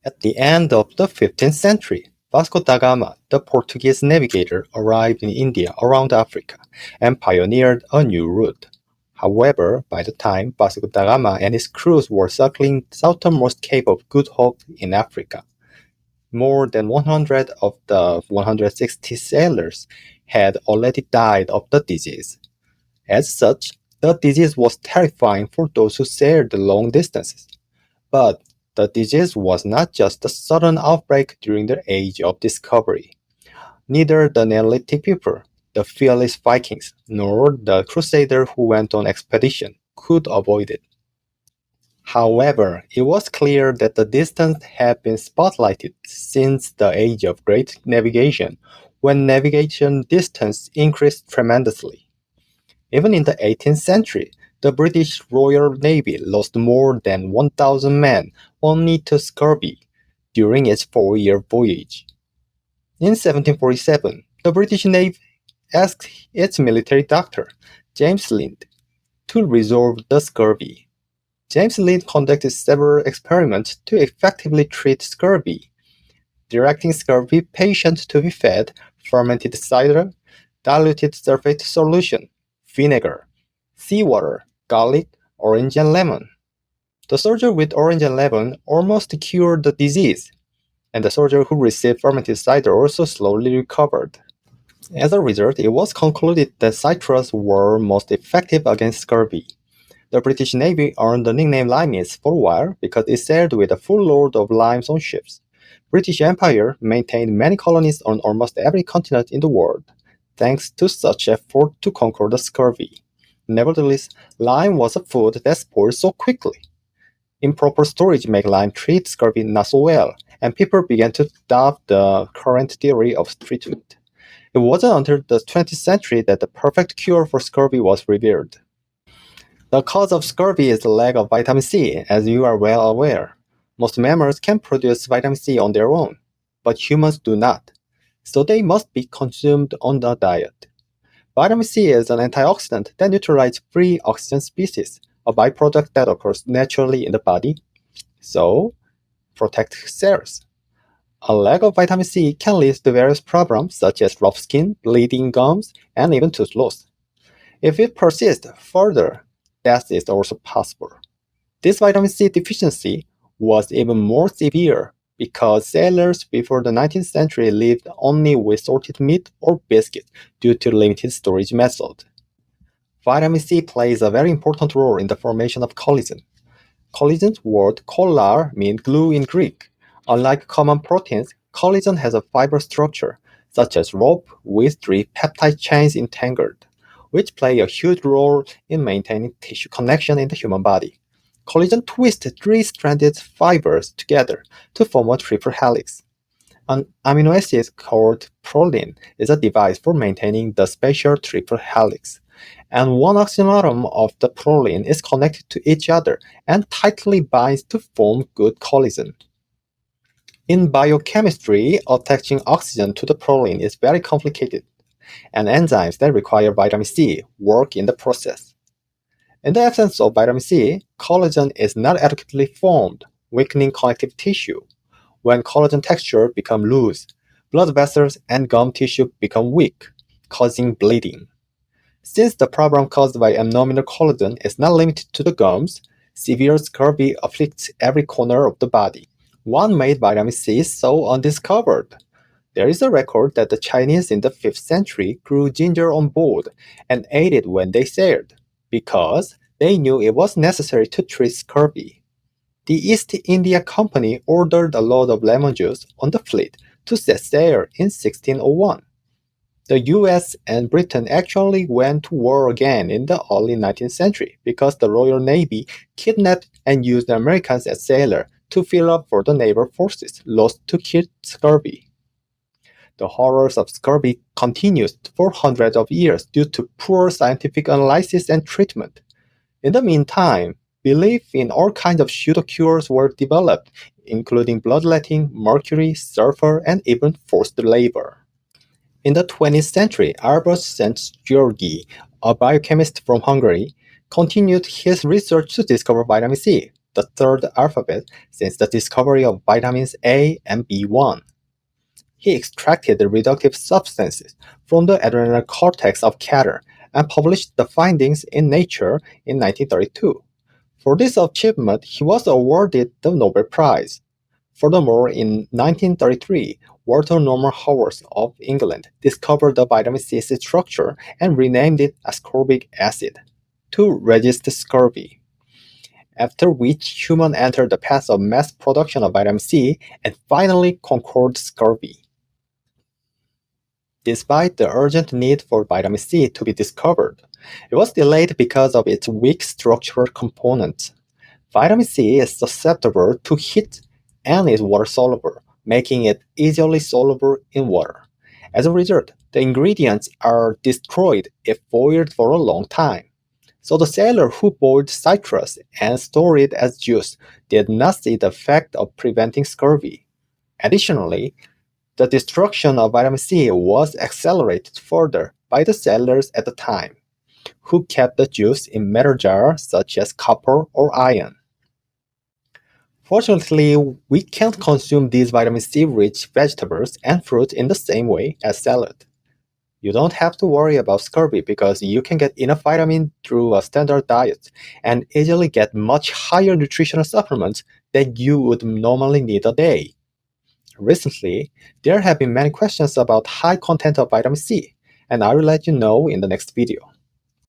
At the end of the 15th century, Vasco da Gama, the Portuguese navigator, arrived in India around Africa and pioneered a new route. However, by the time Vasco da Gama and his crews were circling the southernmost Cape of Good Hope in Africa, more than 100 of the 160 sailors had already died of the disease. As such, the disease was terrifying for those who sailed long distances. But the disease was not just a sudden outbreak during the age of discovery. Neither the Neolithic people, the fearless Vikings, nor the crusader who went on expedition could avoid it. However, it was clear that the distance had been spotlighted since the age of great navigation, when navigation distance increased tremendously. Even in the 18th century, the British Royal Navy lost more than 1,000 men only to scurvy during its 4-year voyage. In 1747, the British Navy asked its military doctor, James Lind, to resolve the scurvy. James Lind conducted several experiments to effectively treat scurvy, directing scurvy patients to be fed fermented cider, diluted sulfate solution, vinegar, seawater, garlic, orange, and lemon. The soldier with orange and lemon almost cured the disease, and the soldier who received fermented cider also slowly recovered. As a result, it was concluded that citrus were most effective against scurvy. The British Navy earned the nickname Limeys for a while because it sailed with a full load of limes on ships. British Empire maintained many colonies on almost every continent in the world, thanks to such effort to conquer the scurvy. Nevertheless, lime was a food that spoiled so quickly. Improper storage made lime treat scurvy not so well, and people began to adopt the current theory of treatment. It wasn't until the 20th century that the perfect cure for scurvy was revealed. The cause of scurvy is the lack of vitamin C, as you are well aware. Most mammals can produce vitamin C on their own, but humans do not, so they must be consumed on the diet. Vitamin C is an antioxidant that neutralizes free oxygen species, a byproduct that occurs naturally in the body, so protect cells. A lack of vitamin C can lead to various problems such as rough skin, bleeding gums, and even tooth loss. If it persists further, death is also possible. This vitamin C deficiency was even more severe because sailors before the 19th century lived only with salted meat or biscuit due to limited storage method. Vitamin C plays a very important role in the formation of collagen. Collagen's word collar means glue in Greek. Unlike common proteins, collagen has a fiber structure, such as rope with 3 peptide chains entangled, which play a huge role in maintaining tissue connection in the human body. Collagen twists 3-stranded fibers together to form a triple helix. An amino acid called proline is a device for maintaining the special triple helix, and one oxygen atom of the proline is connected to each other and tightly binds to form good collagen. In biochemistry, attaching oxygen to the proline is very complicated, and enzymes that require vitamin C work in the process. In the absence of vitamin C, collagen is not adequately formed, weakening connective tissue. When collagen texture becomes loose, blood vessels and gum tissue become weak, causing bleeding. Since the problem caused by abnormal collagen is not limited to the gums, severe scurvy afflicts every corner of the body. One made vitamin C so undiscovered. There is a record that the Chinese in the 5th century grew ginger on board and ate it when they sailed, because they knew it was necessary to treat scurvy. The East India Company ordered a load of lemon juice on the fleet to set sail in 1601. The US and Britain actually went to war again in the early 19th century because the Royal Navy kidnapped and used the Americans as sailors to fill up for the naval forces lost to kill scurvy. The horrors of scurvy continued for hundreds of years due to poor scientific analysis and treatment. In the meantime, belief in all kinds of pseudo-cures were developed, including bloodletting, mercury, sulfur, and even forced labor. In the 20th century, Albert Szent-Györgyi, a biochemist from Hungary, continued his research to discover vitamin C, the third alphabet since the discovery of vitamins A and B1. He extracted the reductive substances from the adrenal cortex of cattle and published the findings in Nature in 1932. For this achievement, he was awarded the Nobel Prize. Furthermore, in 1933, Walter Norman Howard of England discovered the vitamin C's structure and renamed it ascorbic acid to resist scurvy, after which humans entered the path of mass production of vitamin C and finally conquered scurvy. Despite the urgent need for vitamin C to be discovered, it was delayed because of its weak structural component. Vitamin C is susceptible to heat and is water-soluble, making it easily soluble in water. As a result, the ingredients are destroyed if boiled for a long time. So the sailor who boiled citrus and stored it as juice did not see the effect of preventing scurvy. Additionally, the destruction of vitamin C was accelerated further by the sailors at the time, who kept the juice in metal jars such as copper or iron. Fortunately, we can't consume these vitamin C-rich vegetables and fruits in the same way as salad. You don't have to worry about scurvy because you can get enough vitamin through a standard diet and easily get much higher nutritional supplements than you would normally need a day. Recently, there have been many questions about high content of vitamin C, and I will let you know in the next video.